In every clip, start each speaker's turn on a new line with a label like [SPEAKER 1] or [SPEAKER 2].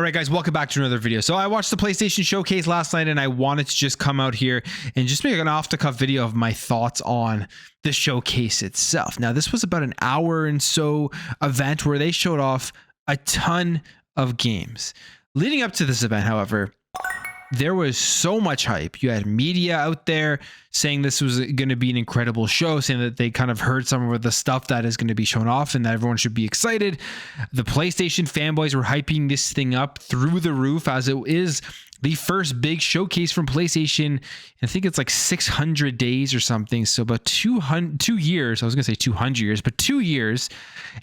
[SPEAKER 1] right, guys, welcome back to another video. So I watched the PlayStation Showcase last night and I wanted to just come out here and just make an off-the-cuff video of my thoughts on the showcase itself. Now, this was about an hour and so event where they showed off a ton of games. Leading up to this event, however, there was so much hype. You had media out there saying this was going to be an incredible show, saying that they kind of heard some of the stuff that is going to be shown off and that everyone should be excited. The PlayStation fanboys were hyping this thing up through the roof, as it is the first big showcase from PlayStation. I think it's like 600 days or something. So about 2 years. I was going to say 200 years, but 2 years.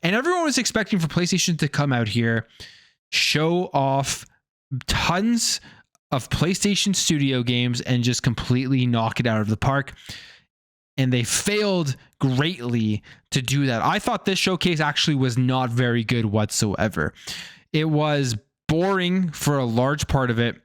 [SPEAKER 1] And everyone was expecting for PlayStation to come out here, show off tons of PlayStation Studio games and just completely knock it out of the park. And they failed greatly to do that. I thought this showcase actually was not very good whatsoever. It was boring for a large part of it.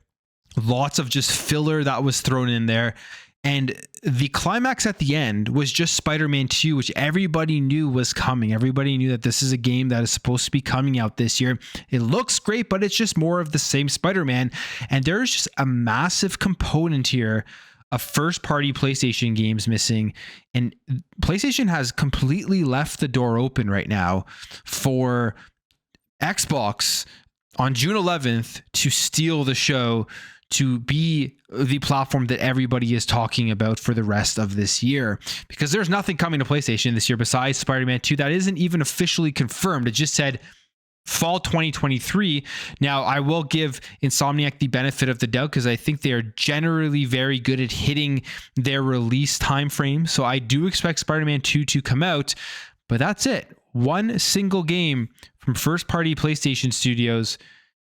[SPEAKER 1] Lots of just filler that was thrown in there. And the climax at the end was just Spider-Man 2, which everybody knew was coming. Everybody knew that this is a game that is supposed to be coming out this year. It looks great, but it's just more of the same Spider-Man. And there's just a massive component here of first-party PlayStation games missing. And PlayStation has completely left the door open right now for Xbox on June 11th to steal the show, to be the platform that everybody is talking about for the rest of this year, because there's nothing coming to PlayStation this year besides Spider-Man 2 that isn't even officially confirmed. It just said fall 2023. Now, I will give Insomniac the benefit of the doubt because I think they are generally very good at hitting their release time frame. So I do expect Spider-Man 2 to come out, but that's it. One single game from first-party PlayStation studios,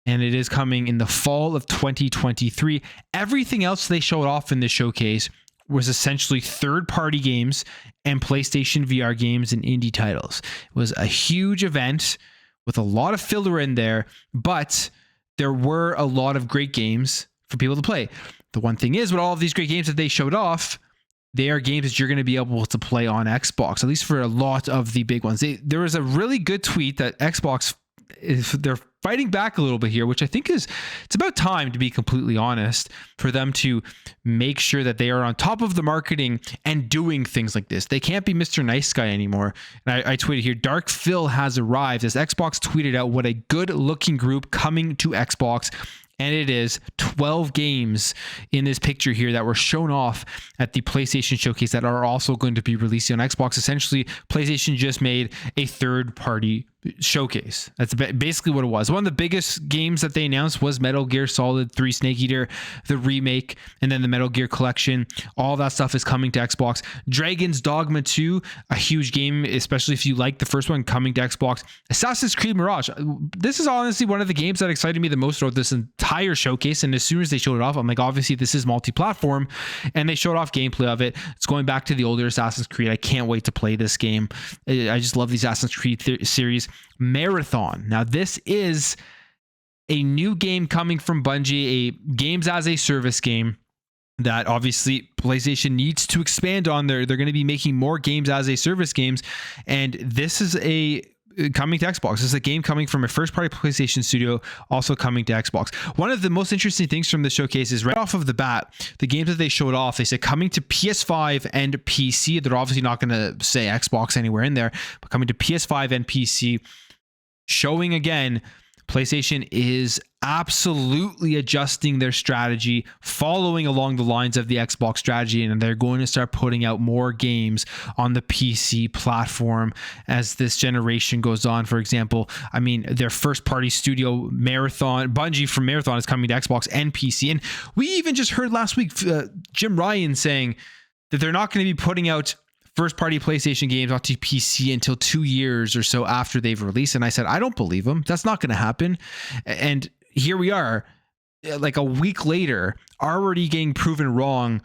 [SPEAKER 1] and it is coming in the fall of 2023. Everything else they showed off in this showcase was essentially third-party games and PlayStation VR games and indie titles. It was a huge event with a lot of filler in there, but there were a lot of great games for people to play. The one thing is, with all of these great games that they showed off, they are games that you're going to be able to play on Xbox, at least for a lot of the big ones. There was a really good tweet that Xbox they're fighting back a little bit here, which I think it's about time, to be completely honest, for them to make sure that they are on top of the marketing and doing things like this. They can't be Mr. Nice Guy anymore. And I tweeted here, Dark Phil has arrived, as Xbox tweeted out what a good looking group coming to Xbox. And it is 12 games in this picture here that were shown off at the PlayStation Showcase that are also going to be releasing on Xbox. Essentially, PlayStation just made a third-party showcase. That's basically what it was. One of the biggest games that they announced was Metal Gear Solid 3 Snake Eater, the remake, and then the Metal Gear Collection. All that stuff is coming to Xbox. Dragon's Dogma 2, a huge game, especially if you like the first one, coming to Xbox. Assassin's Creed Mirage. This is honestly one of the games that excited me the most throughout this entire showcase. And as soon as they showed it off, I'm like, obviously this is multi-platform, and they showed off gameplay of it. It's going back to the older Assassin's Creed. I can't wait to play this game. I just love the Assassin's Creed series. Marathon. Now, this is a new game coming from Bungie, a games as a service game that obviously PlayStation needs to expand on. They're going to be making more games as a service games, and this is coming to Xbox. This is a game coming from a first-party PlayStation studio, also coming to Xbox. One of the most interesting things from the showcase is right off of the bat, the games that they showed off, they said coming to PS5 and PC. They're obviously not going to say Xbox anywhere in there, but coming to PS5 and PC, showing again, PlayStation is absolutely adjusting their strategy, following along the lines of the Xbox strategy, and they're going to start putting out more games on the PC platform as this generation goes on. For example, I mean, their first-party studio, Marathon, Bungie from Marathon, is coming to Xbox and PC. And we even just heard last week Jim Ryan saying that they're not going to be putting out first-party PlayStation games onto PC until 2 years or so after they've released. And I said, I don't believe him. That's not going to happen. And here we are, like a week later, already getting proven wrong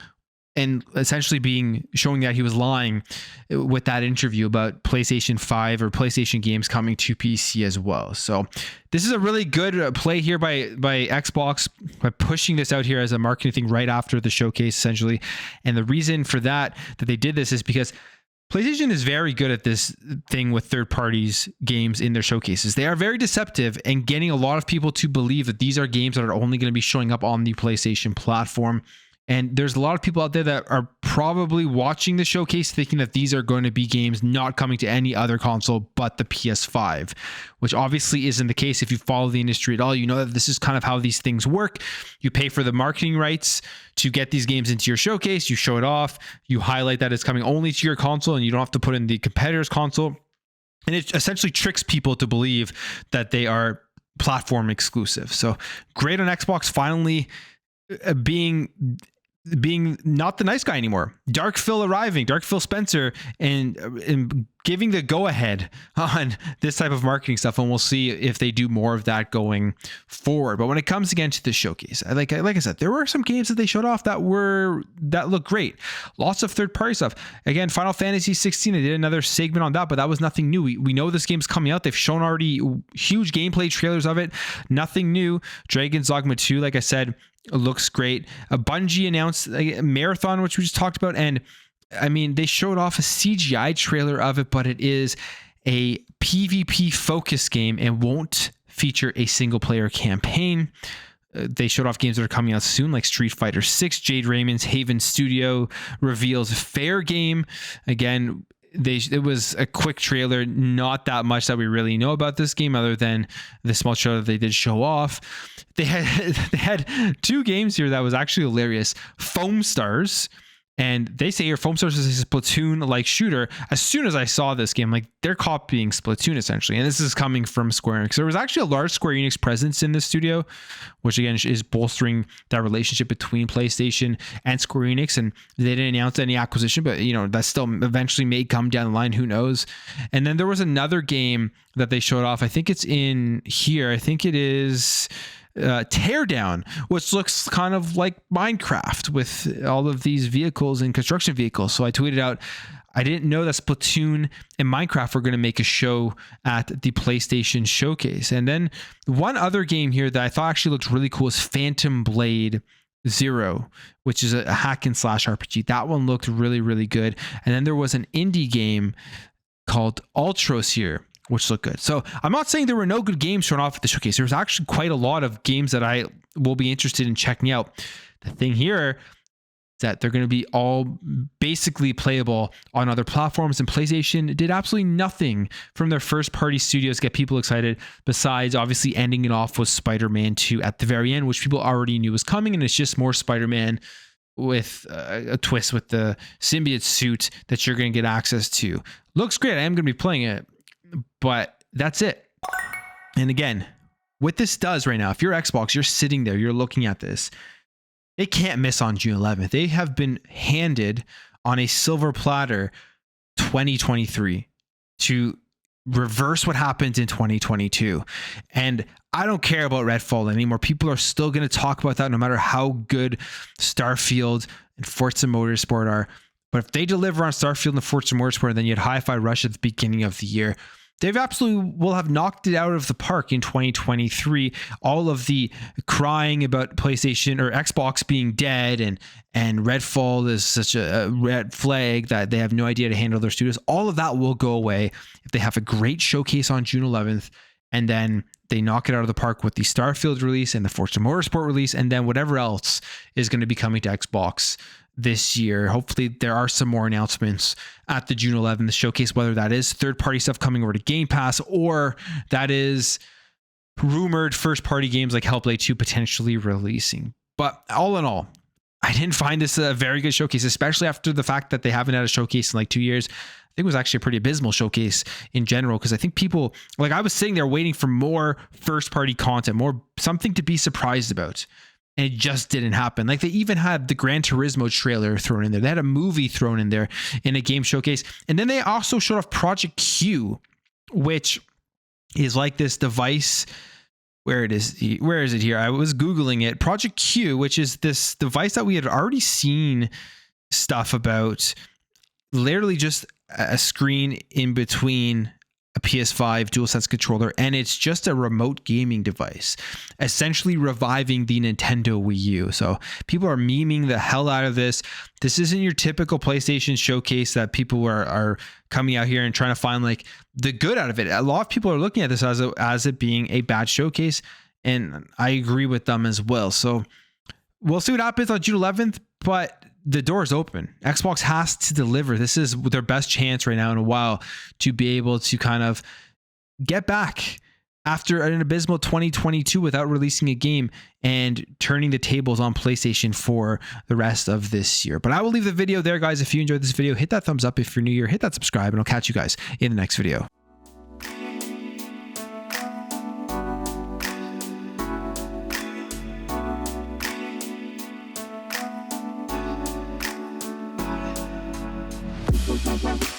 [SPEAKER 1] and essentially showing that he was lying with that interview about PlayStation 5 or PlayStation games coming to PC as well. So this is a really good play here by Xbox by pushing this out here as a marketing thing right after the showcase, essentially. And the reason for that they did this is because PlayStation is very good at this thing with third parties games in their showcases. They are very deceptive and getting a lot of people to believe that these are games that are only going to be showing up on the PlayStation platform. And there's a lot of people out there that are probably watching the showcase thinking that these are going to be games not coming to any other console but the PS5, which obviously isn't the case. If you follow the industry at all, you know that this is kind of how these things work. You pay for the marketing rights to get these games into your showcase, you show it off, you highlight that it's coming only to your console and you don't have to put in the competitor's console. And it essentially tricks people to believe that they are platform exclusive. So great on Xbox finally being not the nice guy anymore. Dark Phil arriving, Dark Phil Spencer, and giving the go ahead on this type of marketing stuff. And we'll see if they do more of that going forward. But when it comes again to the showcase, like I said, there were some games that they showed off that looked great. Lots of third party stuff. Again, Final Fantasy 16, I did another segment on that, but that was nothing new. We know this game's coming out. They've shown already huge gameplay trailers of it. Nothing new. Dragon's Dogma 2, like I said, looks great. Bungie announced a Marathon, which we just talked about, and I mean, they showed off a CGI trailer of it, but it is a PvP focused game and won't feature a single player campaign. They showed off games that are coming out soon, like Street Fighter 6. Jade Raymond's Haven Studio reveals Fair Game. Again, it was a quick trailer, not that much that we really know about this game other than the small trailer they did show off. They had two games here that was actually hilarious. Foam Stars, and they say your Foam Stars is a Splatoon-like shooter. As soon as I saw this game, like, they're copying Splatoon essentially, and this is coming from Square Enix. There was actually a large Square Enix presence in this studio, which again is bolstering that relationship between PlayStation and Square Enix. And they didn't announce any acquisition, but you know, that still eventually may come down the line. Who knows? And then there was another game that they showed off. I think it's in here. I think it is Teardown, which looks kind of like Minecraft with all of these vehicles and construction vehicles. So I tweeted out, I didn't know that Splatoon and Minecraft were going to make a show at the PlayStation Showcase. And then one other game here that I thought actually looked really cool is Phantom Blade Zero, which is a hack and slash RPG. That one looked really, really good. And then there was an indie game called Ultros here, which looked good. So I'm not saying there were no good games shown off at the showcase. There's actually quite a lot of games that I will be interested in checking out. The thing here is that they're going to be all basically playable on other platforms, and PlayStation did absolutely nothing from their first party studios to get people excited, besides obviously ending it off with Spider-Man 2 at the very end, which people already knew was coming. And it's just more Spider-Man with a twist with the symbiote suit that you're going to get access to. Looks great. I am going to be playing it, but that's it. And again, what this does right now, if you're Xbox, you're sitting there, you're looking at this, it can't miss on June 11th. They have been handed on a silver platter 2023 to reverse what happened in 2022. And I don't care about Redfall anymore. People are still going to talk about that no matter how good Starfield and Forza Motorsport are. But if they deliver on Starfield and Forza Motorsport, then you had Hi-Fi Rush at the beginning of the year, they've absolutely will have knocked it out of the park in 2023. All of the crying about PlayStation or Xbox being dead and Redfall is such a red flag that they have no idea to handle their studios. All of that will go away if they have a great showcase on June 11th, and then they knock it out of the park with the Starfield release and the Forza Motorsport release, and then whatever else is going to be coming to Xbox this year. Hopefully there are some more announcements at the June 11th showcase, whether that is third-party stuff coming over to Game Pass or that is rumored first-party games like Hellblade 2 potentially releasing. But all in all, I didn't find this a very good showcase, especially after the fact that they haven't had a showcase in like 2 years. I think it was actually a pretty abysmal showcase in general, because I think people, like, I was sitting there waiting for more first-party content, more something to be surprised about. And it just didn't happen. Like, they even had the Gran Turismo trailer thrown in there. They had a movie thrown in there in a game showcase. And then they also showed off Project Q, which is like this device. Where is it here? I was Googling it. Project Q, which is this device that we had already seen stuff about. Literally just a screen in between a PS5 DualSense controller, and it's just a remote gaming device, essentially reviving the Nintendo Wii U. So people are memeing the hell out of this. This isn't your typical PlayStation showcase that people are coming out here and trying to find like the good out of it. A lot of people are looking at this as it being a bad showcase, and I agree with them as well. So we'll see what happens on June 11th, but the door is open. Xbox has to deliver. This is their best chance right now in a while to be able to kind of get back after an abysmal 2022 without releasing a game and turning the tables on PlayStation for the rest of this year. But I will leave the video there, guys. If you enjoyed this video, hit that thumbs up. If you're new here, hit that subscribe, and I'll catch you guys in the next video. Bye.